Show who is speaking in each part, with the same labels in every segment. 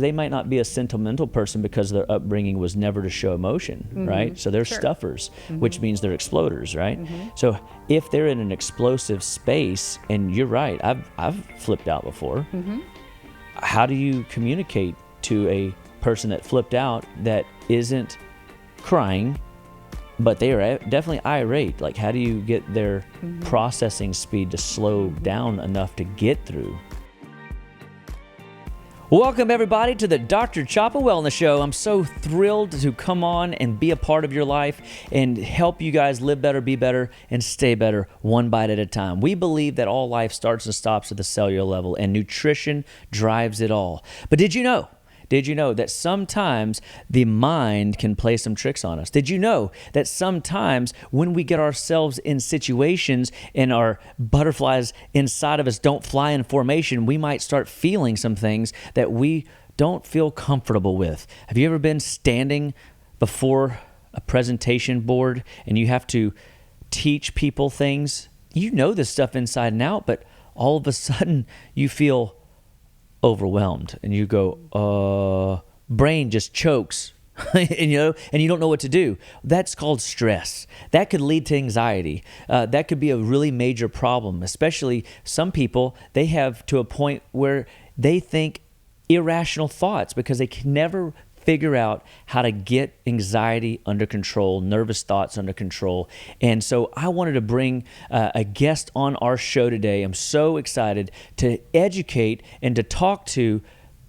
Speaker 1: They might not be a sentimental person because their upbringing was never to show emotion, right? So they're stuffers, which means they're exploders, right? So if they're in an explosive space, and you're right, I've flipped out before. How do you communicate to a person that flipped out that isn't crying, but they are definitely irate? Like, how do you get their processing speed to slow down enough to get through? Welcome, everybody, to the Dr. Chapa Wellness Show. I'm so thrilled to come on and be a part of your life and help you guys live better, be better, and stay better one bite at a time. We believe that all life starts and stops at the cellular level, and nutrition drives it all. But did you know that sometimes the mind can play some tricks on us? Did you know that sometimes when we get ourselves in situations and our butterflies inside of us don't fly in formation, we might start feeling some things that we don't feel comfortable with? Have you ever been standing before a presentation board and you have to teach people things? You know this stuff inside and out, but all of a sudden you feel overwhelmed and you go, brain just chokes, and you don't know what to do. That's called stress. That could lead to anxiety. That could be a really major problem, especially some people, they have to a point where they think irrational thoughts because they can never figure out how to get anxiety under control, nervous thoughts under control. And so I wanted to bring a guest on our show today. I'm so excited to educate and to talk to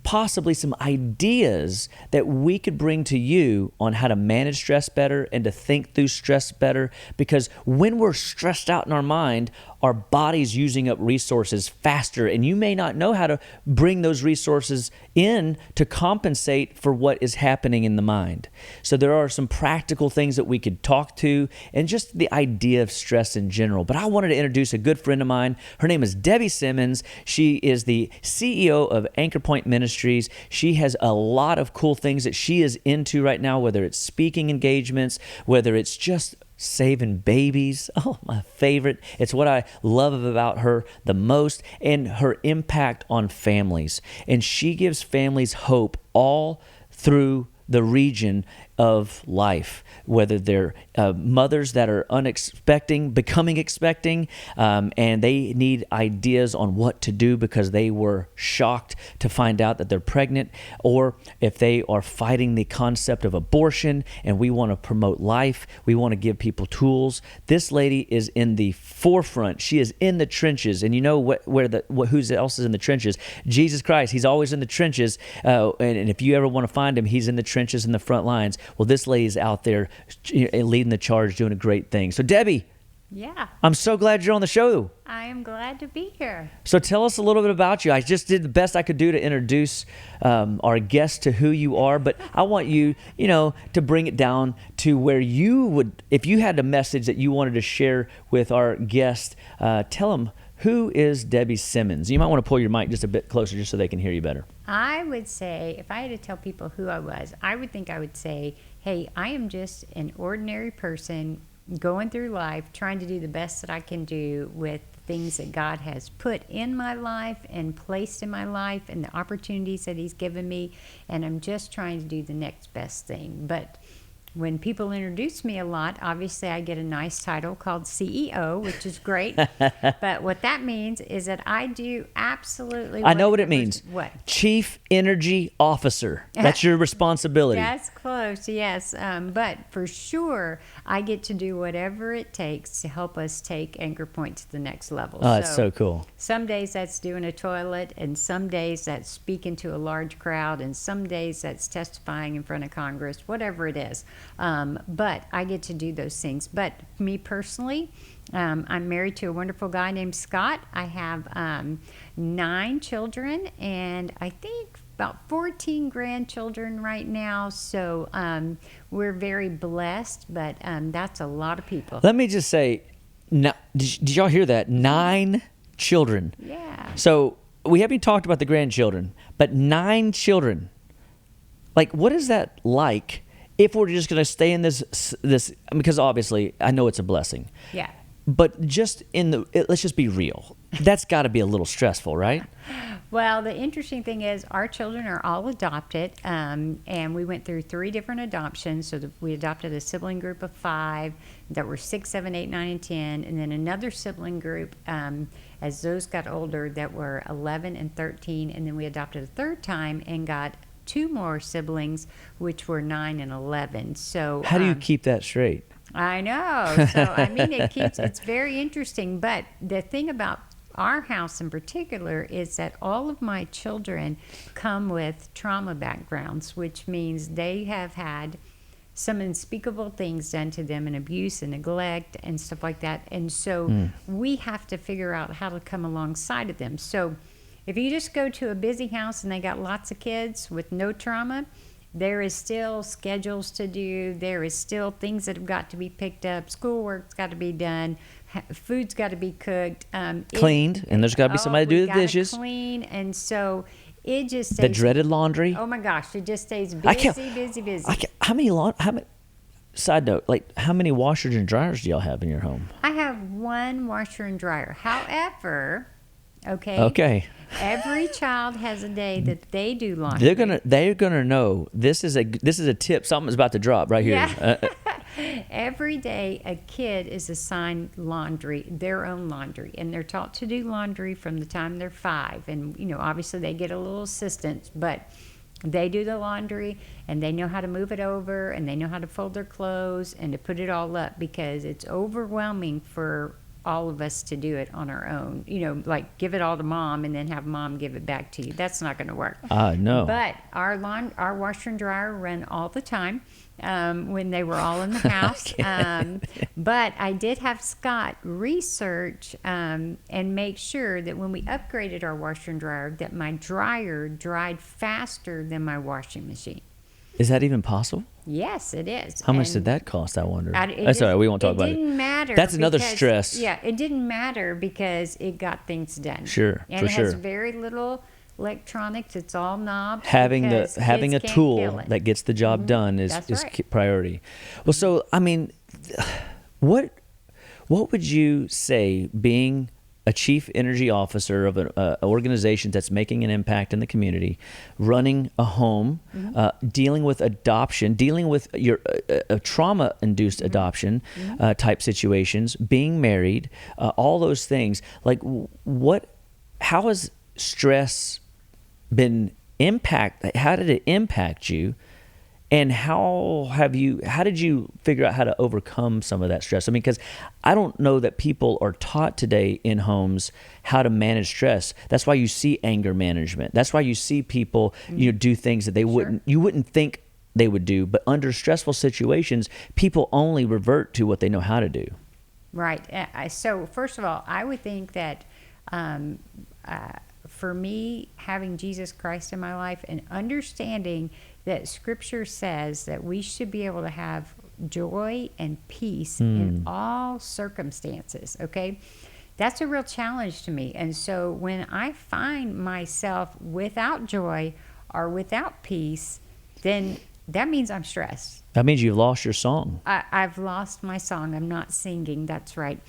Speaker 1: possibly some ideas that we could bring to you on how to manage stress better and to think through stress better. Because when we're stressed out in our mind, our body's using up resources faster, and you may not know how to bring those resources in to compensate for what is happening in the mind. So there are some practical things that we could talk to, and just the idea of stress in general. But I wanted to introduce a good friend of mine. Her name is Debbie Simmons. She is the CEO of Anchor Point Ministries. She has a lot of cool things that she is into right now, whether it's speaking engagements, whether it's just saving babies. Oh, my favorite. It's what I love about her the most, and her impact on families. And she gives families hope all through the region of life, whether they're mothers that are becoming expecting, and they need ideas on what to do because they were shocked to find out that they're pregnant, or if they are fighting the concept of abortion and we want to promote life, we want to give people tools. This lady is in the forefront. She is in the trenches, and you know who else is in the trenches? Jesus Christ. He's always in the trenches, and if you ever want to find him, he's in the trenches in the front lines. Well, this lady's out there leading the charge, doing a great thing. So, Debbie,
Speaker 2: yeah,
Speaker 1: I'm so glad you're on the show.
Speaker 2: I am glad to be here.
Speaker 1: So tell us a little bit about you. I just did the best I could do to introduce our guest to who you are, but I want you, to bring it down to where you would, if you had a message that you wanted to share with our guest, tell them, who is Debbie Simmons? You might want to pull your mic just a bit closer just so they can hear you better.
Speaker 2: I would say, if I had to tell people who I was, I would say, hey, I am just an ordinary person going through life, trying to do the best that I can do with things that God has put in my life and placed in my life and the opportunities that He's given me, and I'm just trying to do the next best thing. But when people introduce me a lot, obviously I get a nice title called CEO, which is great. But what that means is that I do absolutely...
Speaker 1: I know what it means.
Speaker 2: What?
Speaker 1: Chief Energy Officer. That's your responsibility.
Speaker 2: That's close, yes. But for sure, I get to do whatever it takes to help us take Anchor Point to the next level.
Speaker 1: Oh, that's so cool.
Speaker 2: Some days that's doing a toilet, and some days that's speaking to a large crowd, and some days that's testifying in front of Congress, whatever it is. But I get to do those things. But me personally, I'm married to a wonderful guy named Scott. I have 9 children, and I think about 14 grandchildren right now. So we're very blessed, but that's a lot of people.
Speaker 1: Let me just say, did y'all hear that? 9 children.
Speaker 2: Yeah.
Speaker 1: So we haven't talked about the grandchildren, but 9 children. Like, what is that like? If we're just going to stay in this, because obviously I know it's a blessing.
Speaker 2: Yeah.
Speaker 1: But just let's just be real. That's got to be a little stressful, right?
Speaker 2: Well, the interesting thing is our children are all adopted, and we went through 3 different adoptions. So we adopted a sibling group of 5 that were 6, 7, 8, 9, and 10, and then another sibling group as those got older that were 11 and 13, and then we adopted a third time and got 2 more siblings, which were 9 and 11. So
Speaker 1: how do you keep that straight?
Speaker 2: I know. So I mean, it's very interesting. But the thing about our house in particular is that all of my children come with trauma backgrounds, which means they have had some unspeakable things done to them, and abuse and neglect and stuff like that. And so we have to figure out how to come alongside of them. So if you just go to a busy house and they got lots of kids with no trauma, there is still schedules to do. There is still things that have got to be picked up. Schoolwork's got to be done. Food's got to be cooked.
Speaker 1: Cleaned, and there's got to be somebody to do the dishes.
Speaker 2: Clean, and so it just
Speaker 1: the
Speaker 2: stays,
Speaker 1: dreaded laundry.
Speaker 2: Oh my gosh, it just stays busy.
Speaker 1: How many side note, like how many washers and dryers do y'all have in your home?
Speaker 2: I have 1 washer and dryer. However, okay. Every child has a day that they do laundry.
Speaker 1: They're gonna know this is a tip. Something's about to drop right here.
Speaker 2: Yeah. Every day a kid is assigned their own laundry, and they're taught to do laundry from the time they're 5. And obviously they get a little assistance, but they do the laundry, and they know how to move it over, and they know how to fold their clothes and to put it all up, because it's overwhelming for all of us to do it on our own. Like give it all to mom and then have mom give it back to you. That's not going to work.
Speaker 1: No.
Speaker 2: But our washer and dryer run all the time when they were all in the house. But I did have Scott research and make sure that when we upgraded our washer and dryer, that my dryer dried faster than my washing machine.
Speaker 1: Is that even possible?
Speaker 2: Yes, it is.
Speaker 1: How much did that cost, I wonder?
Speaker 2: That's
Speaker 1: all right, we won't talk about it.
Speaker 2: It didn't matter.
Speaker 1: That's another stress.
Speaker 2: Yeah, it didn't matter because it got things done.
Speaker 1: Sure,
Speaker 2: and it has very little electronics. It's all knobs.
Speaker 1: Having a tool that gets the job done is priority. Well, so I mean, what would you say, being a chief energy officer of an organization that's making an impact in the community, running a home, dealing with adoption, dealing with your trauma-induced adoption type situations, being married, all those things. Like, how has stress been how did it impact you? And how did you figure out how to overcome some of that stress? I mean, because I don't know that people are taught today in homes how to manage stress. That's why you see anger management. That's why you see people, do things that you wouldn't think they would do. But under stressful situations, people only revert to what they know how to do.
Speaker 2: Right. So first of all, I would think that for me, having Jesus Christ in my life and understanding that Scripture says that we should be able to have joy and peace in all circumstances, okay? That's a real challenge to me. And so when I find myself without joy or without peace, then that means I'm stressed.
Speaker 1: That means you've lost your song.
Speaker 2: I've lost my song. I'm not singing. That's right.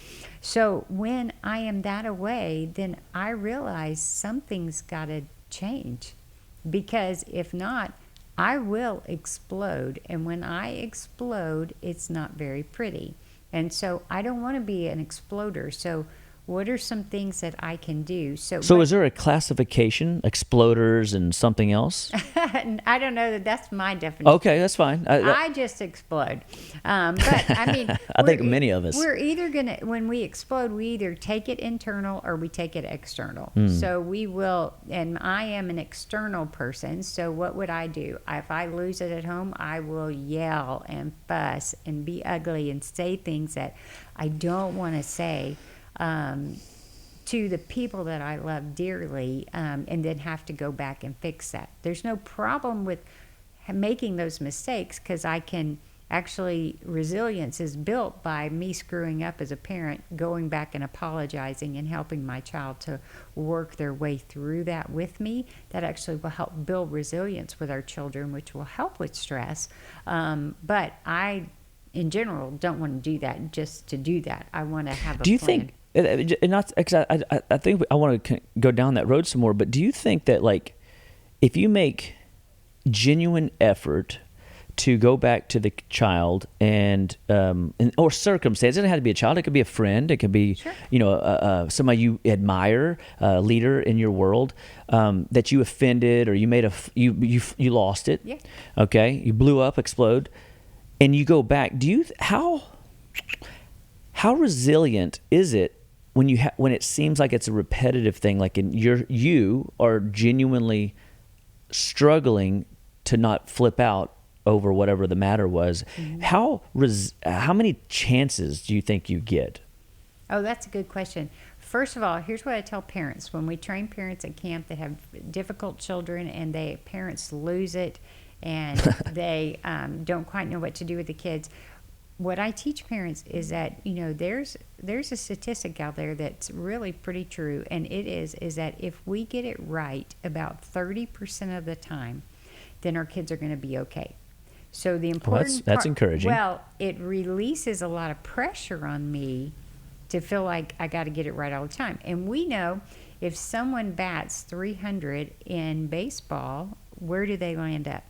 Speaker 2: So when I am that away, then I realize something's got to change. Because if not, I will explode. And when I explode, it's not very pretty. And so I don't want to be an exploder. So what are some things that I can do? So
Speaker 1: is there a classification, exploders and something else?
Speaker 2: I don't know that's my definition.
Speaker 1: Okay, that's fine.
Speaker 2: I just explode. But I mean,
Speaker 1: I think many of us.
Speaker 2: We're either when we explode, we either take it internal or we take it external. So we will, and I am an external person. So what would I do? If I lose it at home, I will yell and fuss and be ugly and say things that I don't want to say. To the people that I love dearly, and then have to go back and fix that. There's no problem with making those mistakes, because I can actually, resilience is built by me screwing up as a parent, going back and apologizing and helping my child to work their way through that with me. That actually will help build resilience with our children, which will help with stress. But I, in general, don't want to do that just to do that. I want to have a plan.
Speaker 1: And not, 'cause I think I want to go down that road some more, but do you think that, like, if you make genuine effort to go back to the child and or circumstance, it doesn't have to be a child, it could be a friend, it could be,
Speaker 2: Sure.
Speaker 1: somebody you admire, a leader in your world, that you offended, or you made you lost it.
Speaker 2: Yeah.
Speaker 1: Okay, you blew up, explode, and you go back. How resilient is it when when it seems like it's a repetitive thing, like you are genuinely struggling to not flip out over whatever the matter was?
Speaker 2: Mm-hmm.
Speaker 1: How many chances do you think you get?
Speaker 2: Oh, that's a good question. First of all, here's what I tell parents. When we train parents at camp that have difficult children and parents lose it and they don't quite know what to do with the kids, what I teach parents is that, there's a statistic out there that's really pretty true, and it is that if we get it right about 30% of the time, then our kids are going to be okay. So the important
Speaker 1: that's encouraging.
Speaker 2: Well, it releases a lot of pressure on me to feel like I got to get it right all the time. And we know if someone bats 300 in baseball, where do they end up?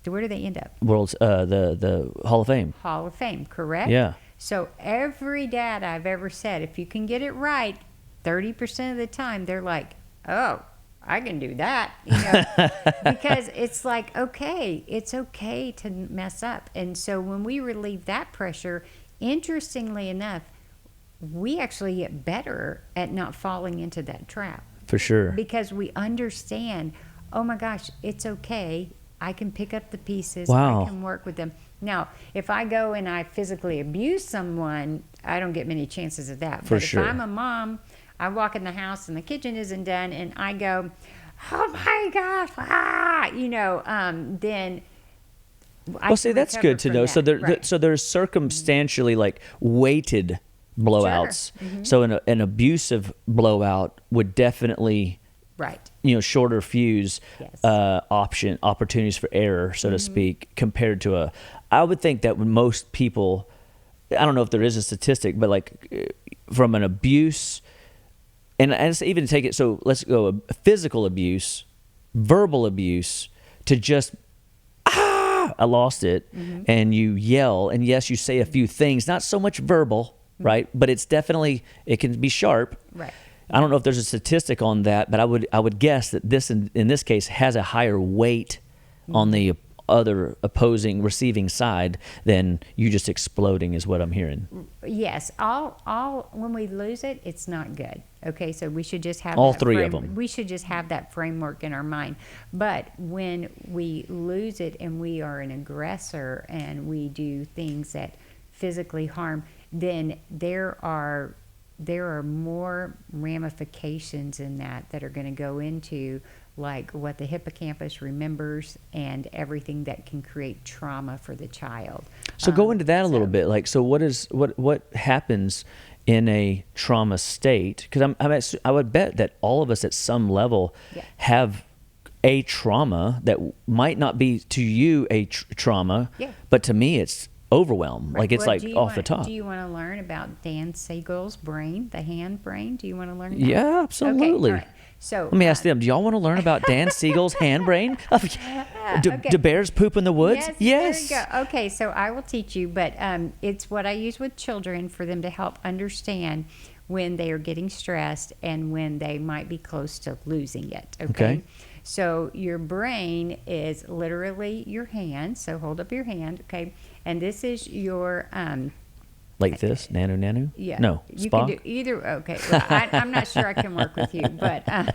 Speaker 2: Where do they end up?
Speaker 1: World's the Hall of Fame.
Speaker 2: Hall of Fame, correct?
Speaker 1: Yeah.
Speaker 2: So every dad I've ever said, if you can get it right, 30% of the time they're like, oh, I can do that, because it's like, okay, it's okay to mess up. And so when we relieve that pressure, interestingly enough, we actually get better at not falling into that trap.
Speaker 1: For sure.
Speaker 2: Because we understand, oh my gosh, it's okay. I can pick up the pieces.
Speaker 1: Wow.
Speaker 2: I can work with them. Now, if I go and I physically abuse someone, I don't get many chances of that.
Speaker 1: For
Speaker 2: but
Speaker 1: sure.
Speaker 2: If I'm a mom, I walk in the house and the kitchen isn't done, and I go, oh my gosh, then.
Speaker 1: Well, see, that's good to know.
Speaker 2: That.
Speaker 1: So there's circumstantially like weighted blowouts.
Speaker 2: Sure. Mm-hmm.
Speaker 1: So an abusive blowout would definitely,
Speaker 2: right,
Speaker 1: shorter fuse,
Speaker 2: yes,
Speaker 1: opportunities for error, so to speak, compared to I would think that when most people, I don't know if there is a statistic, but like from an abuse, and even take it, so let's go physical abuse, verbal abuse, to just, I lost it, and you yell, and yes, you say a few things, not so much verbal, right? But it's definitely, it can be sharp.
Speaker 2: right.
Speaker 1: I don't know if there's a statistic on that, but I would guess that this in this case has a higher weight on the other opposing receiving side than you just exploding, is what I'm hearing.
Speaker 2: Yes, all when we lose it, it's not good. Okay, so we should just have
Speaker 1: all three of them.
Speaker 2: We should just have that framework in our mind. But when we lose it and we are an aggressor and we do things that physically harm, then there are more ramifications in that are going to go into like what the hippocampus remembers and everything that can create trauma for the child.
Speaker 1: So go into that a little bit. Like, so what happens in a trauma state? Because I would bet that all of us at some level have a trauma that might not be to you a trauma, but to me it's overwhelm.
Speaker 2: Right.
Speaker 1: Like it's the top.
Speaker 2: Do you want to learn about Dan Siegel's brain, the hand brain? Do you want to learn that?
Speaker 1: Yeah, absolutely.
Speaker 2: Okay, all right. So
Speaker 1: let me ask them, do y'all want to learn about Dan Siegel's hand brain? Do bears poop in the woods? Yes.
Speaker 2: There you go. Okay, so I will teach you, but it's what I use with children for them to help understand when they are getting stressed and when they might be close to losing it. Okay. So your brain is literally your hand. So hold up your hand, okay? And this is your
Speaker 1: like this, nanu.
Speaker 2: Yeah.
Speaker 1: No,
Speaker 2: you
Speaker 1: Spock?
Speaker 2: can do either. Okay. Well, I'm not sure I can work with you, but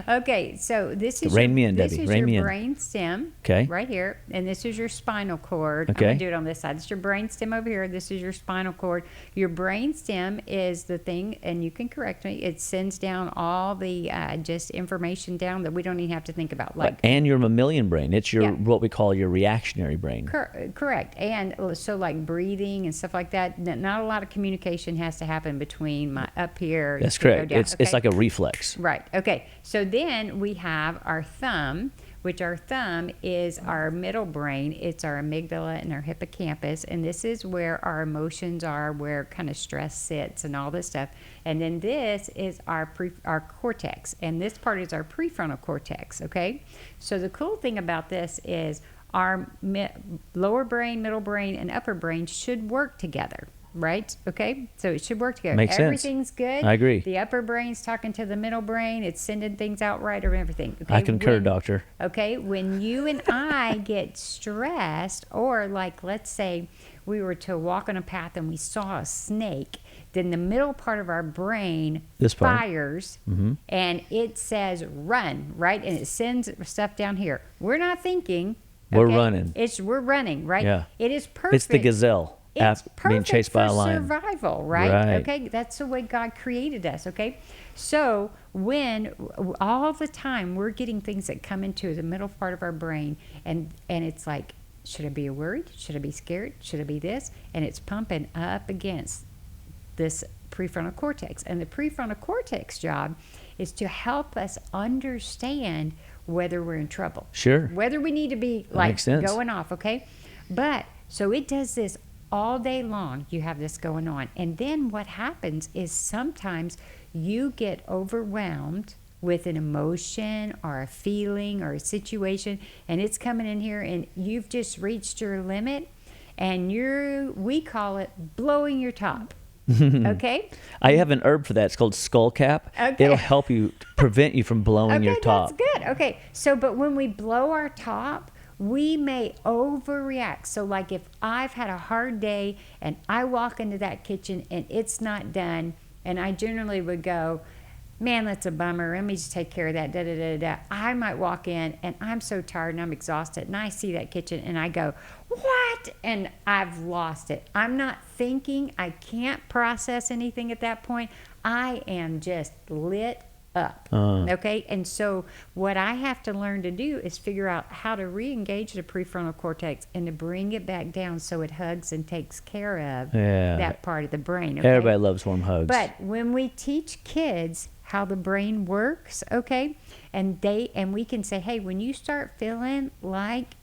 Speaker 2: okay. So this is
Speaker 1: rein me in, Debbie.
Speaker 2: This is
Speaker 1: Rein me
Speaker 2: your
Speaker 1: in.
Speaker 2: brain stem.
Speaker 1: Okay.
Speaker 2: Right here, and this is your spinal cord.
Speaker 1: Okay.
Speaker 2: I'm gonna do it on this side. This is your brain stem over here. This is your spinal cord. Your brain stem is the thing, and you can correct me. It sends down all the just information down that we don't even have to think about.
Speaker 1: And your mammalian brain. It's your what we call your reactionary brain.
Speaker 2: Correct. And so like breathing and stuff like that. Not a lot of communication has to happen between my up here.
Speaker 1: That's correct. It's like a reflex.
Speaker 2: Right. Okay. So then we have our thumb, which our thumb is our middle brain. It's our amygdala and our hippocampus. And this is where our emotions are, where kind of stress sits and all this stuff. And then this is our cortex. And this part is our prefrontal cortex, okay? So the cool thing about this is our lower brain, middle brain, and upper brain should work together. Right? Okay. So it should work together.
Speaker 1: Makes
Speaker 2: Everything's
Speaker 1: sense.
Speaker 2: good.
Speaker 1: I agree.
Speaker 2: The upper brain's talking to the middle brain. It's sending things out right or everything. Okay?
Speaker 1: I concur, doctor.
Speaker 2: Okay. When you and I get stressed, or like, let's say we were to walk on a path and we saw a snake, then the middle part of our brain fires and it says run, right? And it sends stuff down here. We're not thinking.
Speaker 1: We're running.
Speaker 2: We're running, right?
Speaker 1: Yeah.
Speaker 2: It is perfect.
Speaker 1: It's the gazelle.
Speaker 2: It's perfect
Speaker 1: being chased by a lion.
Speaker 2: Survival, right? Okay, that's the way God created us. Okay, so when all the time we're getting things that come into the middle part of our brain, and it's like, should I be worried? Should I be scared? Should I be this? And it's pumping up against this prefrontal cortex, and the prefrontal cortex job is to help us understand whether we're in trouble.
Speaker 1: Sure.
Speaker 2: Whether we need to be like going off. Okay, but so it does this. All day long, you have this going on. And then what happens is sometimes you get overwhelmed with an emotion or a feeling or a situation, and it's coming in here and you've just reached your limit, and we call it blowing your top. Okay?
Speaker 1: I have an herb for that. It's called skull cap.
Speaker 2: Okay.
Speaker 1: It'll help you prevent you from blowing your top.
Speaker 2: That's good. Okay. So, but when we blow our top, we may overreact. So like if I've had a hard day and I walk into that kitchen and it's not done, and I generally would go, man, that's a bummer. Let me just take care of that. Da, da, da, da. I might walk in and I'm so tired and I'm exhausted, and I see that kitchen and I go, what? And I've lost it. I'm not thinking. I can't process anything at that point. I am just lit up. Okay. And so what I have to learn to do is figure out how to re-engage the prefrontal cortex and to bring it back down so it hugs and takes care of that part of the brain. Okay?
Speaker 1: Everybody loves warm hugs.
Speaker 2: But when we teach kids how the brain works, okay, and we can say, hey, when you start feeling like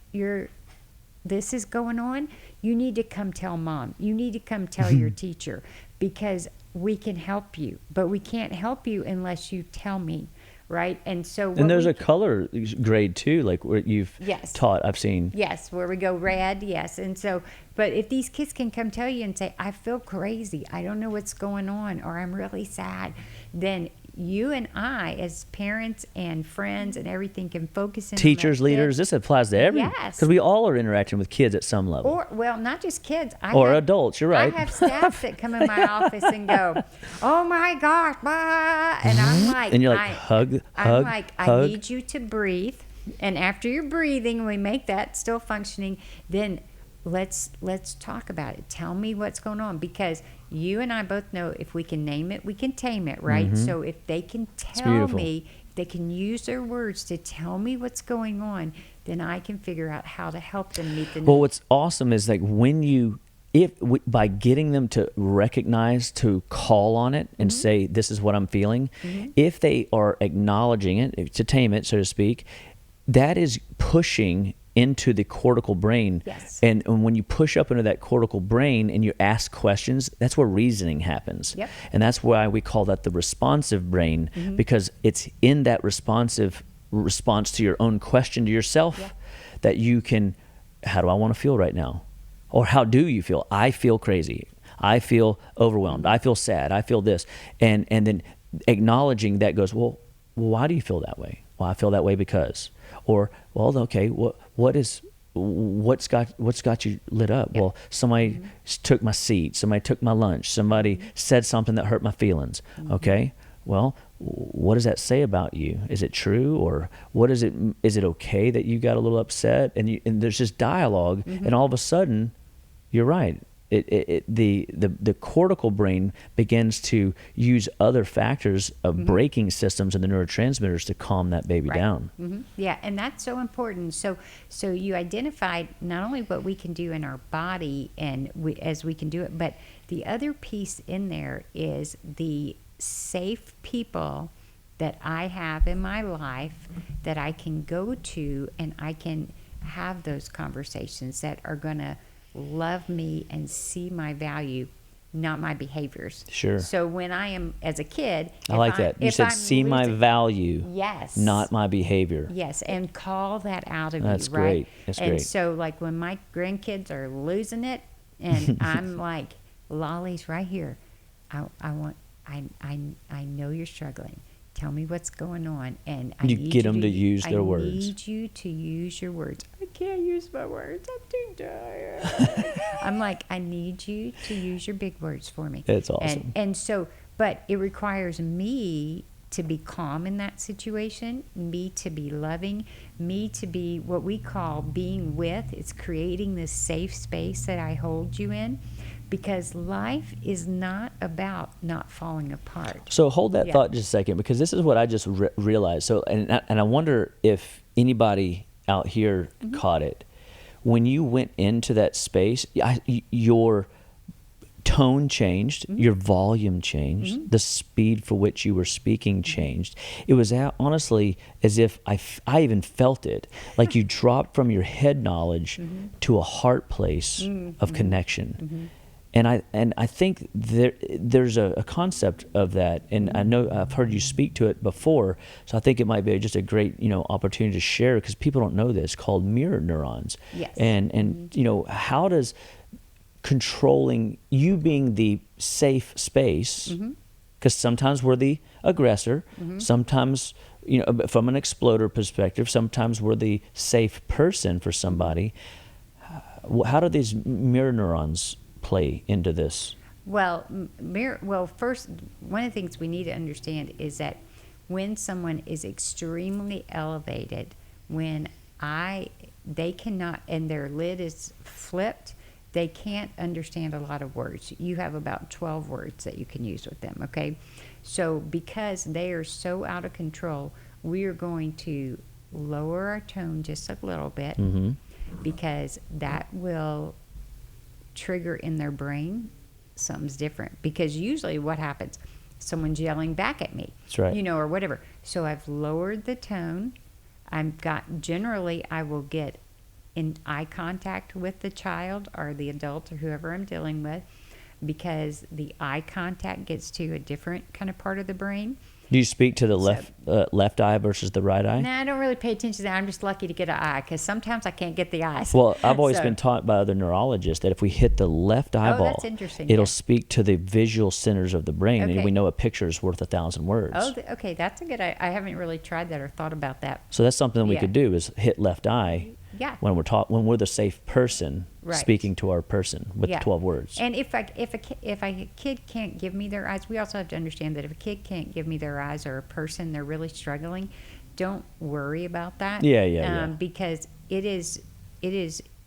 Speaker 2: this is going on, you need to come tell mom. You need to come tell your teacher, because we can help you, but we can't help you unless you tell me, right? And so
Speaker 1: there's a color grade too, like where you've taught, I've seen.
Speaker 2: Yes, where we go red, yes. And so, but if these kids can come tell you and say, I feel crazy, I don't know what's going on, or I'm really sad, then you and I, as parents and friends and everything, can focus in
Speaker 1: teachers,
Speaker 2: on
Speaker 1: leaders. This applies to everyone.
Speaker 2: Yes,
Speaker 1: because we all are interacting with kids at some level.
Speaker 2: Or, well, not just kids.
Speaker 1: Adults. You're right.
Speaker 2: I have staff that come in my office and go, "Oh my gosh," blah. And I'm like,
Speaker 1: and you're like, hug.
Speaker 2: I need you to breathe. And after you're breathing, we make that still functioning. Then let's talk about it. Tell me what's going on, because you and I both know if we can name it, we can tame it, right? So if they can tell me, if they can use their words to tell me what's going on, then I can figure out how to help them meet the needs.
Speaker 1: Well, what's awesome is like by getting them to recognize, to call on it and say, this is what I'm feeling, if they are acknowledging it, to tame it, so to speak, that is pushing into the cortical brain.
Speaker 2: Yes.
Speaker 1: And when you push up into that cortical brain and you ask questions, that's where reasoning happens.
Speaker 2: Yep.
Speaker 1: And that's why we call that the responsive brain, because it's in that responsive response to your own question to yourself that you can, how do I want to feel right now? Or how do you feel? I feel crazy. I feel overwhelmed. I feel sad. I feel this. And then acknowledging that goes, well, why do you feel that way? Well, I feel that way because. Or, well, okay, what's got you lit up? Well, somebody took my seat, somebody took my lunch, somebody said something that hurt my feelings. Okay, well, what does that say about you? Is it true, or what is it? Is it okay that you got a little upset? And there's this dialogue, and all of a sudden, you're right. The cortical brain begins to use other factors of braking systems and the neurotransmitters to calm that baby down.
Speaker 2: Yeah, and that's so important. So you identified not only what we can do in our body and as we can do it, but the other piece in there is the safe people that I have in my life that I can go to, and I can have those conversations that are going to love me and see my value, not my behaviors.
Speaker 1: Sure.
Speaker 2: So when I am, as a kid,
Speaker 1: I like that. You said, see my value,
Speaker 2: yes,
Speaker 1: not my behavior.
Speaker 2: Yes, and call that out of
Speaker 1: That's
Speaker 2: you, right?
Speaker 1: great. That's
Speaker 2: and
Speaker 1: great.
Speaker 2: so, like, when my grandkids are losing it, and I'm like, Lolly's right here. I know you're struggling. Tell me what's going on, and I need
Speaker 1: get them to use their words.
Speaker 2: I need you to use your words. I can't use my words. I'm too tired. I'm like, I need you to use your big words for me.
Speaker 1: That's awesome.
Speaker 2: And so, but it requires me to be calm in that situation, me to be loving, me to be what we call being with. It's creating this safe space that I hold you in. Because life is not about not falling apart.
Speaker 1: So hold that thought just a second, because this is what I just realized. So, and I wonder if anybody out here caught it. When you went into that space, your tone changed, your volume changed, the speed for which you were speaking changed. It was honestly as if I even felt it, like you dropped from your head knowledge to a heart place of connection. And I think there's a concept of that, and I know I've heard you speak to it before, so I think it might be just a great opportunity to share, because people don't know this, called mirror neurons.
Speaker 2: Yes.
Speaker 1: And how does controlling you being the safe space, because sometimes we're the aggressor, sometimes from an exploder perspective, sometimes we're the safe person for somebody. How do these mirror neurons play into this?
Speaker 2: Well, first, one of the things we need to understand is that when someone is extremely elevated, when they cannot, and their lid is flipped, they can't understand a lot of words. You have about 12 words that you can use with them, okay? So because they are so out of control, we are going to lower our tone just a little bit, because that will trigger in their brain something's different. Because usually what happens, someone's yelling back at me.
Speaker 1: That's right.
Speaker 2: Or whatever. So I've lowered the tone. Generally I will get in eye contact with the child or the adult or whoever I'm dealing with, because the eye contact gets to a different kind of part of the brain.
Speaker 1: Do you speak to the left eye versus the right eye?
Speaker 2: No, I don't really pay attention to that. I'm just lucky to get an eye, because sometimes I can't get the eyes.
Speaker 1: Well, I've always been taught by other neurologists that if we hit the left eyeball,
Speaker 2: that's interesting,
Speaker 1: it'll speak to the visual centers of the brain,
Speaker 2: Okay.
Speaker 1: and we know a picture is worth 1,000 words.
Speaker 2: Oh, okay, that's a good. I haven't really tried that or thought about that.
Speaker 1: So that's something we
Speaker 2: Yeah.
Speaker 1: could do, is hit left eye
Speaker 2: Yeah.
Speaker 1: when we're the safe person
Speaker 2: Right.
Speaker 1: speaking to our person with 12 words.
Speaker 2: And if a kid can't give me their eyes, we also have to understand that if a kid can't give me their eyes, or a person, they're really struggling, don't worry about that.
Speaker 1: Yeah.
Speaker 2: Because it is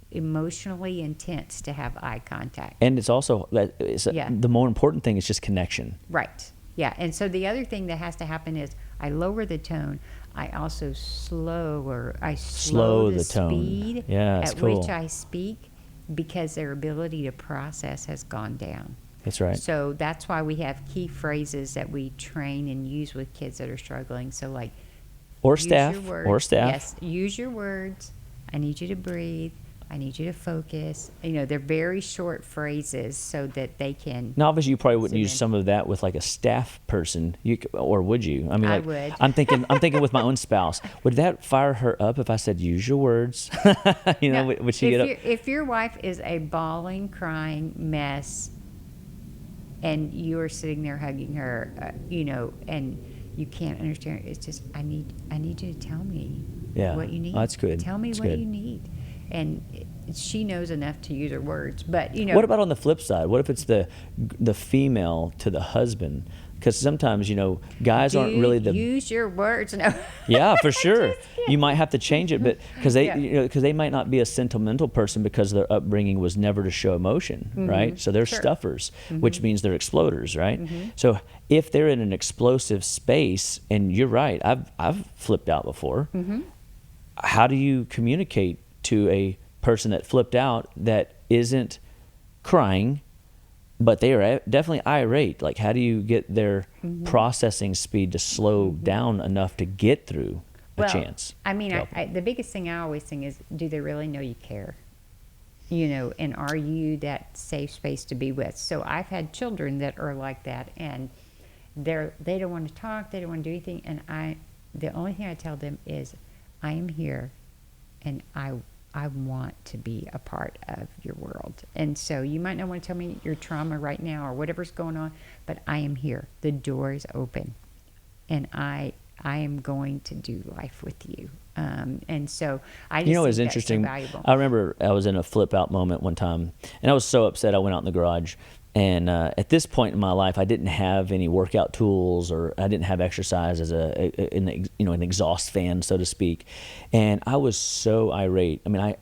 Speaker 2: emotionally intense to have eye contact.
Speaker 1: And it's also the more important thing is just connection.
Speaker 2: Right. Yeah. And so the other thing that has to happen is I lower the tone. I also slow the
Speaker 1: tone.
Speaker 2: speed
Speaker 1: at
Speaker 2: which I speak, because their ability to process has gone down.
Speaker 1: That's right.
Speaker 2: So that's why we have key phrases that we train and use with kids that are struggling. So like, use your words. Yes, use your words. I need you to breathe. I need you to focus. They're very short phrases so that they can.
Speaker 1: Now, obviously, you probably wouldn't use some of that with like a staff person, or would you? I mean,
Speaker 2: I would.
Speaker 1: I'm thinking with my own spouse. Would that fire her up if I said, "Use your words"?
Speaker 2: Now,
Speaker 1: would she get up?
Speaker 2: If your wife is a bawling, crying mess, and you are sitting there hugging her, and you can't understand, it's just I need you to tell me what you need.
Speaker 1: Oh, that's good.
Speaker 2: Tell me
Speaker 1: that's
Speaker 2: what
Speaker 1: good.
Speaker 2: you need. And she knows enough to use her words, but
Speaker 1: What about on the flip side? What if it's the female to the husband? Because sometimes guys aren't really
Speaker 2: use your words. No.
Speaker 1: Yeah, for sure. You might have to change it, but because they might not be a sentimental person, because their upbringing was never to show emotion, right? So they're stuffers, which means they're exploders, right? So if they're in an explosive space, and you're right, I've flipped out before. How do you communicate to a person that flipped out, that isn't crying, but they are definitely irate. Like, how do you get their processing speed to slow down enough to get through a chance?
Speaker 2: I mean, the biggest thing I always think is, do they really know you care? You know, and are you that safe space to be with? So I've had children that are like that, and they don't want to talk, they don't want to do anything, and the only thing I tell them is, I am here, and I want to be a part of your world. And so you might not want to tell me your trauma right now or whatever's going on, but I am here. The door is open, and I am going to do life with you. And so I just
Speaker 1: it's
Speaker 2: think
Speaker 1: interesting.
Speaker 2: that's so valuable.
Speaker 1: I remember I was in a flip out moment one time, and I was so upset. I went out in the garage, and at this point in my life, I didn't have any workout tools, or I didn't have exercise as an exhaust fan, so to speak. And I was so irate. I mean,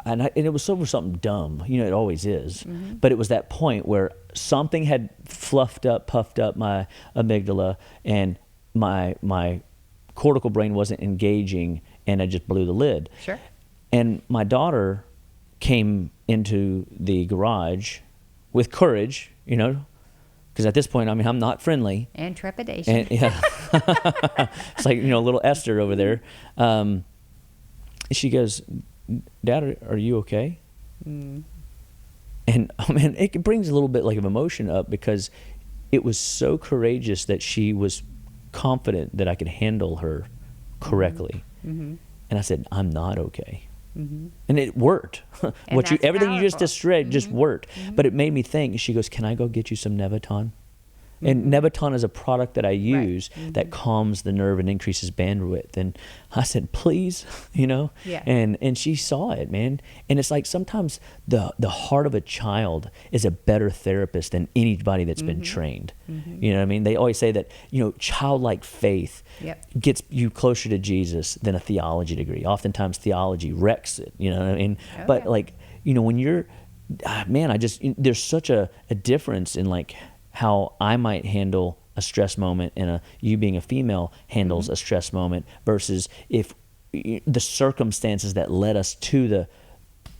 Speaker 1: and it was over something dumb. It always is. But it was that point where something had puffed up my amygdala, and my cortical brain wasn't engaging, and I just blew the lid.
Speaker 2: Sure.
Speaker 1: And my daughter came into the garage with courage, because at this point, I mean, I'm not friendly.
Speaker 2: And trepidation.
Speaker 1: And, yeah. It's like, little Esther over there. She goes, Dad, are you okay? And I mean, it brings a little bit like of emotion up, because it was so courageous that she was confident that I could handle her correctly. And I said, I'm not okay. And it worked. Everything you just described just worked. But it made me think. She goes, can I go get you some Nevaton? And Nevaton is a product that I use that calms the nerve and increases bandwidth. And I said, please, Yeah. And she saw it, man. And it's like sometimes the heart of a child is a better therapist than anybody that's been trained. You know what I mean? They always say that, childlike faith gets you closer to Jesus than a theology degree. Oftentimes theology wrecks it, you know what I mean? But when you're, there's such a difference in like how I might handle a stress moment, and you being a female handles a stress moment, versus if the circumstances that led us to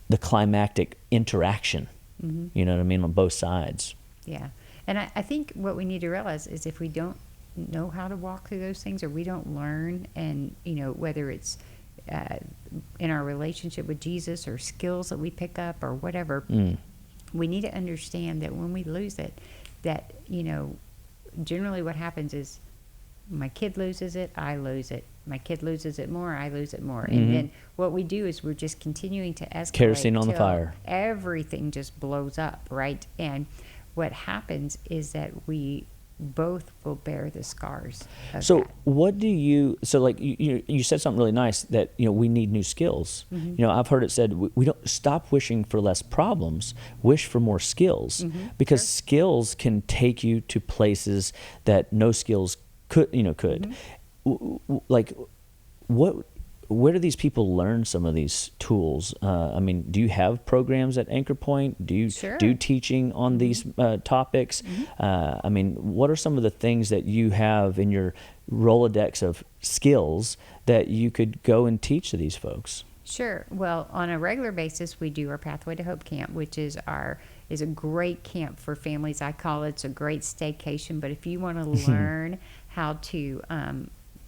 Speaker 1: the climactic interaction, you know what I mean, on both sides.
Speaker 2: Yeah. And I think what we need to realize is, if we don't know how to walk through those things, or we don't learn, and whether it's in our relationship with Jesus, or skills that we pick up, or whatever, we need to understand that when we lose it, that generally what happens is, my kid loses it, I lose it. My kid loses it more, I lose it more. And then what we do is we're just continuing to escalate.
Speaker 1: Kerosene on the fire.
Speaker 2: Everything just blows up, right? And what happens is that we both will bear the scars of that.
Speaker 1: What do you, like you said something really nice, that we need new skills. I've heard it said, we don't stop wishing for less problems, wish for more skills, because skills can take you to places that no skills could. Like, where do these people learn some of these tools? I mean, do you have programs at Anchor Point? Do you do teaching on these topics? I mean, what are some of the things that you have in your Rolodex of skills that you could go and teach to these folks?
Speaker 2: Sure. Well, on a regular basis, we do our Pathway to Hope camp, which is a great camp for families. I call it's a great staycation. But if you want to learn how to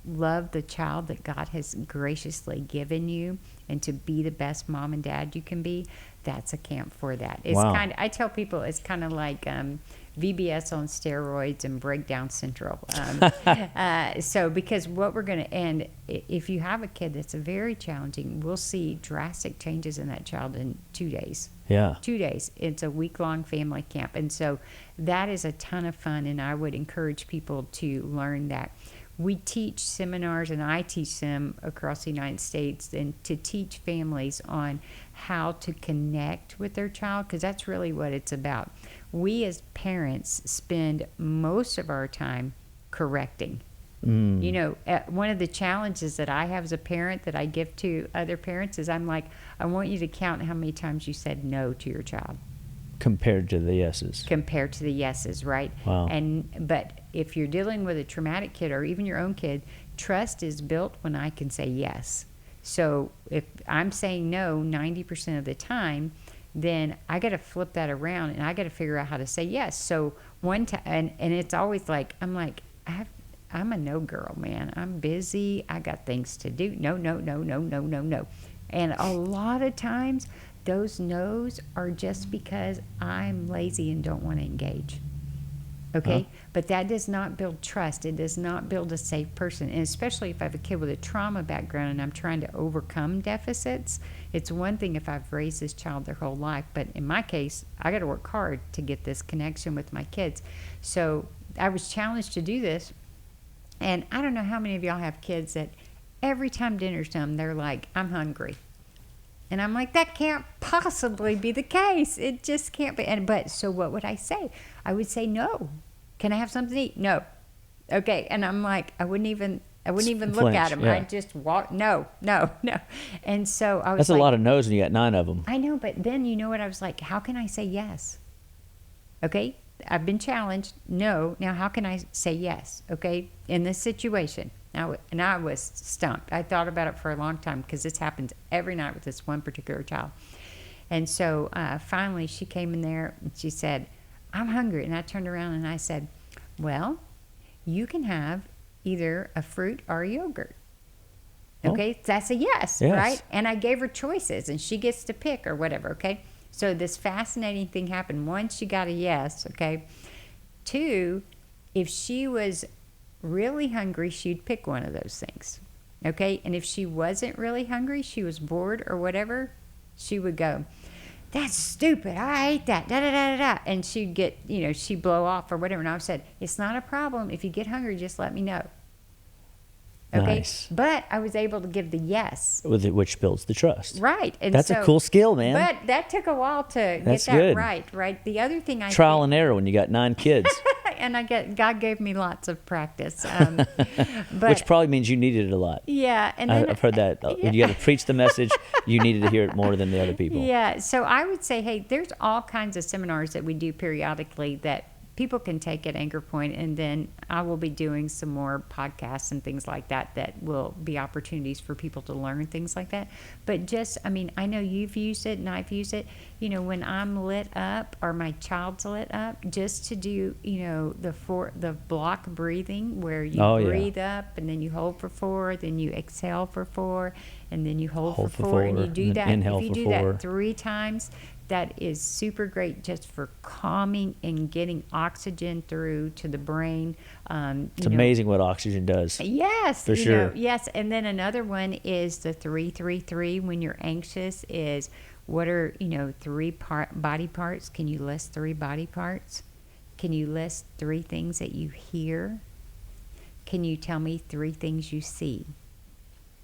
Speaker 2: love the child that God has graciously given you, and to be the best mom and dad you can be, that's a camp for that. It's I tell people it's kind of like VBS on steroids and Breakdown Central. So because what we're going to end, if you have a kid that's very challenging, we'll see drastic changes in that child in 2 days.
Speaker 1: Yeah.
Speaker 2: 2 days. It's a week-long family camp. And so that is a ton of fun, and I would encourage people to learn that. We teach seminars, and I teach them across the United States, and to teach families on how to connect with their child, because that's really what it's about. We as parents spend most of our time correcting. One of the challenges that I have as a parent that I give to other parents is, I'm like, I want you to count how many times you said no to your child.
Speaker 1: Compared to the yeses.
Speaker 2: Compared to the yeses, right?
Speaker 1: Wow.
Speaker 2: But if you're dealing with a traumatic kid, or even your own kid, trust is built when I can say yes. So if I'm saying no 90% of the time, then I got to flip that around and I got to figure out how to say yes. So one time, and it's always like, I'm like, I'm a no girl, man. I'm busy. I got things to do. No, no, no, no, no, no, no. And a lot of times those no's are just because I'm lazy and don't want to engage. Okay? But that does not build trust. It does not build a safe person. And especially if I have a kid with a trauma background and I'm trying to overcome deficits, it's one thing if I've raised this child their whole life. But in my case, I got to work hard to get this connection with my kids. So I was challenged to do this. And I don't know how many of y'all have kids that every time dinner's done, they're like, I'm hungry. And I'm like, that can't possibly be the case. It just can't be. But so what would I say? I would say, no. Can I have something to eat? No. Okay. And I'm like, I wouldn't even look at them. Yeah. I'd just walk. No. And so I was
Speaker 1: That's like, a lot of no's when you got 9 of them.
Speaker 2: I know. But then you know what? I was like, how can I say yes? Okay. I've been challenged. No. Now, how can I say yes? Okay. In this situation. And I was stumped. I thought about it for a long time because this happens every night with this one particular child. And so finally she came in there and she said, I'm hungry. And I turned around and I said, well, you can have either a fruit or a yogurt. Okay. Oh. That's a yes, right? And I gave her choices and she gets to pick or whatever. Okay. So this fascinating thing happened. One, she got a yes. Okay. 2, if she was really hungry, she'd pick one of those things. Okay. And if she wasn't really hungry, she was bored or whatever, she would go, that's stupid. I hate that. Da, da, da, da, da. And she'd get, she'd blow off or whatever. And I said, it's not a problem. If you get hungry, just let me know. Okay. Nice. But I was able to give the yes.
Speaker 1: Which builds the trust.
Speaker 2: Right. And
Speaker 1: that's a cool skill, man.
Speaker 2: But that took a while to get that
Speaker 1: good.
Speaker 2: Right. The other thing
Speaker 1: Trial and error when you got 9 kids.
Speaker 2: And God gave me lots of practice.
Speaker 1: Which probably means you needed it a lot.
Speaker 2: Yeah. And then,
Speaker 1: I've heard that. Yeah. You got to preach the message. You needed to hear it more than the other people.
Speaker 2: Yeah. So I would say, hey, there's all kinds of seminars that we do periodically that people can take at Anchor Point, and then I will be doing some more podcasts and things like that that will be opportunities for people to learn things like that. But just, I know you've used it and I've used it, when I'm lit up or my child's lit up, just to do, the block breathing where you breathe up and then you hold for 4, then you exhale for 4, and then you hold for 4, and you do that. If you do 4. That 3 times, that is super great just for calming and getting oxygen through to the brain.
Speaker 1: It's amazing what oxygen does.
Speaker 2: Yes.
Speaker 1: For sure.
Speaker 2: Yes. And then another one is the 3-3-3 when you're anxious is what are, 3 body parts? Can you list 3 body parts? Can you list 3 things that you hear? Can you tell me 3 things you see?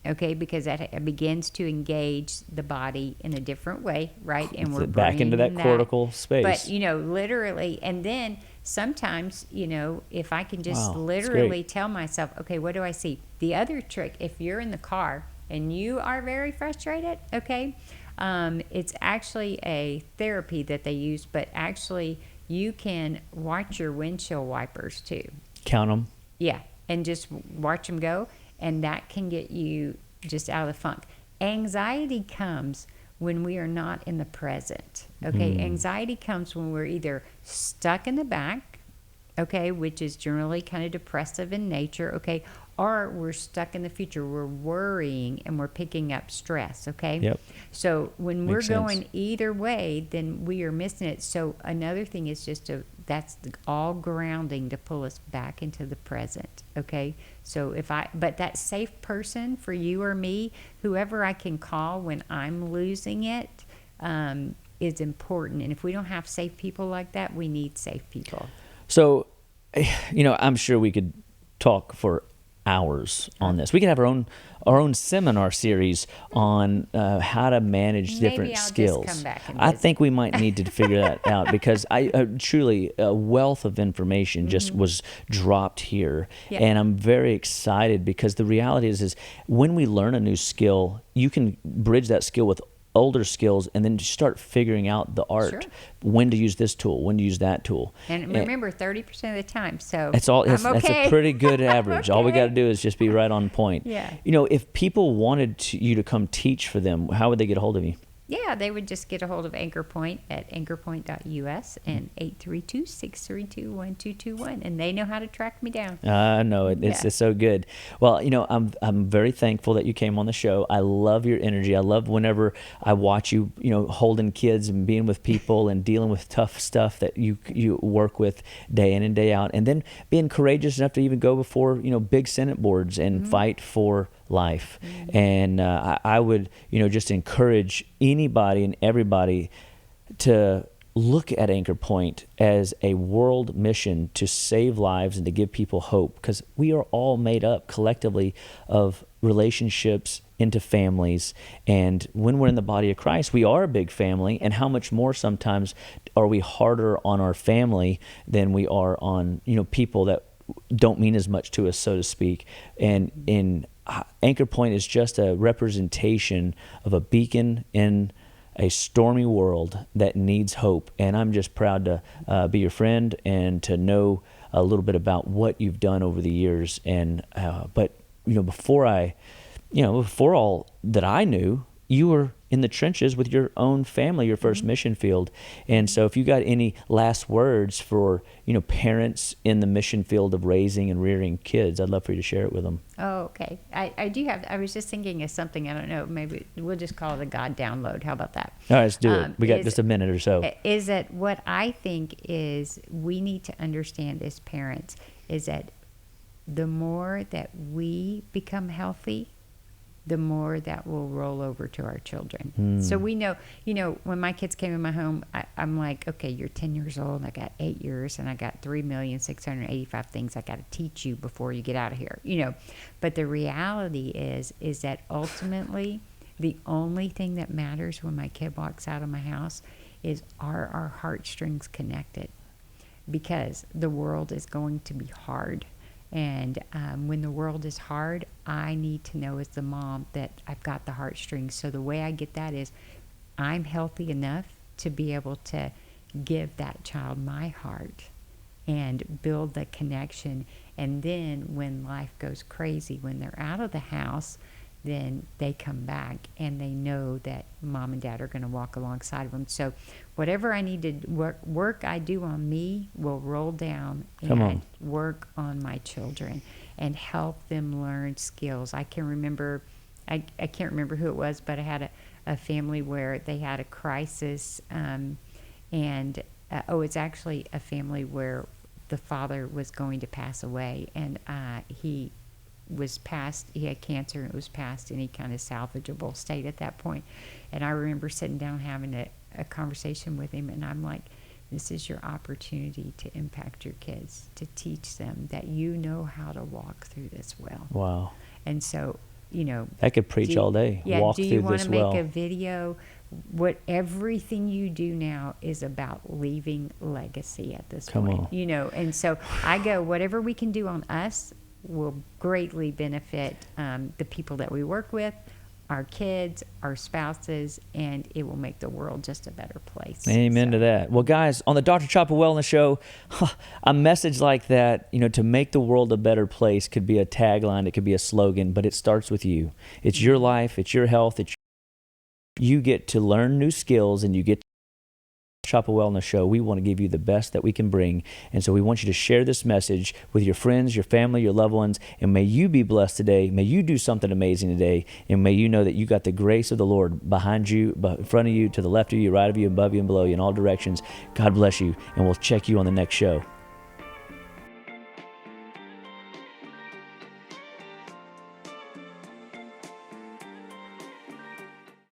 Speaker 2: Okay, because that begins to engage the body in a different way, right? And we're
Speaker 1: back into that cortical space.
Speaker 2: But, literally, and then sometimes, if I can just literally tell myself, okay, what do I see? The other trick, if you're in the car and you are very frustrated, okay, it's actually a therapy that they use, but actually you can watch your windshield wipers too.
Speaker 1: Count them.
Speaker 2: Yeah, and just watch them go. And that can get you just out of the funk. Anxiety comes when we are not in the present. Okay, Anxiety comes when we're either stuck in the back, okay, which is generally kind of depressive in nature, okay, or we're stuck in the future. We're worrying and we're picking up stress, okay?
Speaker 1: Yep.
Speaker 2: So when we're going either way, then we are missing it. So another thing is just that's all grounding to pull us back into the present, okay? So but that safe person for you or me, whoever I can call when I'm losing it, is important. And if we don't have safe people like that, we need safe people.
Speaker 1: So, I'm sure we could talk for hours on this. We could have our own seminar series on how to manage different skills.
Speaker 2: Just come back and
Speaker 1: I think we might need to figure that out because I truly a wealth of information just was dropped here, and I'm very excited because the reality is when we learn a new skill, you can bridge that skill with older skills and then just start figuring out the art, when to use this tool, when to use that tool.
Speaker 2: And remember, 30% of the time. So
Speaker 1: that's a pretty good average. All we got to do is just be right on point.
Speaker 2: Yeah.
Speaker 1: If people wanted you to come teach for them, how would they get a hold of you?
Speaker 2: Yeah, they would just get a hold of Anchor Point at anchorpoint.us and 832-632-1221, and they know how to track me down.
Speaker 1: I know it. It's so good. Well, I'm very thankful that you came on the show. I love your energy. I love whenever I watch you, holding kids and being with people and dealing with tough stuff that you work with day in and day out, and then being courageous enough to even go before big Senate boards and fight for life. And I would just encourage anybody and everybody to look at Anchor Point as a world mission to save lives and to give people hope, because we are all made up collectively of relationships into families, and when we're in the body of Christ, we are a big family. And how much more sometimes are we harder on our family than we are on people that don't mean as much to us, so to speak. And in Anchor Point is just a representation of a beacon in a stormy world that needs hope. And I'm just proud to be your friend and to know a little bit about what you've done over the years. And but before all that I knew, you were in the trenches with your own family, your first mission field. And so if you got any last words for, parents in the mission field of raising and rearing kids, I'd love for you to share it with them.
Speaker 2: Oh, okay. I do have, I was just thinking of something, I don't know, maybe we'll just call it a God download. How about that?
Speaker 1: All right, let's do it. We got just a minute or so.
Speaker 2: Is that what I think is we need to understand as parents is that the more that we become healthy, the more that will roll over to our children. So we know, when my kids came in my home, I'm like, okay, you're 10 years old, I got 8 years, and I got 3,685 things I got to teach you before you get out of here, But the reality is that ultimately, the only thing that matters when my kid walks out of my house is, are our heartstrings connected? Because the world is going to be hard. And when the world is hard, I need to know as the mom that I've got the heartstrings. So the way I get that is I'm healthy enough to be able to give that child my heart and build the connection. And then when life goes crazy, when they're out of the house, then they come back and they know that mom and dad are going to walk alongside of them. So whatever I need to work I do on me will roll down and work on my children and help them learn skills. I can remember, I can't remember who it was, but I had a family where they had a crisis, it's actually a family where the father was going to pass away, and he had cancer, and it was past any kind of salvageable state at that point. And I remember sitting down having a conversation with him, and I'm like, this is your opportunity to impact your kids, to teach them that you know how to walk through this well.
Speaker 1: Wow.
Speaker 2: And so,
Speaker 1: I could preach all day.
Speaker 2: Yeah,
Speaker 1: walk
Speaker 2: do
Speaker 1: through
Speaker 2: you want
Speaker 1: this
Speaker 2: to make
Speaker 1: well.
Speaker 2: a video? What everything you do now is about leaving legacy at this point. And so I go, whatever we can do on us will greatly benefit the people that we work with, our kids, our spouses, and it will make the world just a better place.
Speaker 1: Amen to that. Well, guys, on the Dr. Chapa Wellness Show, a message like that, to make the world a better place could be a tagline, it could be a slogan, but it starts with you. It's your life, it's your health, you get to learn new skills, and you get Chapa Wellness Show. We want to give you the best that we can bring, and so we want you to share this message with your friends, your family, your loved ones, and may you be blessed today. May you do something amazing today, and may you know that you got the grace of the Lord behind you, in front of you, to the left of you, right of you, above you, and below you, in all directions. God bless you, and we'll check you on the next show.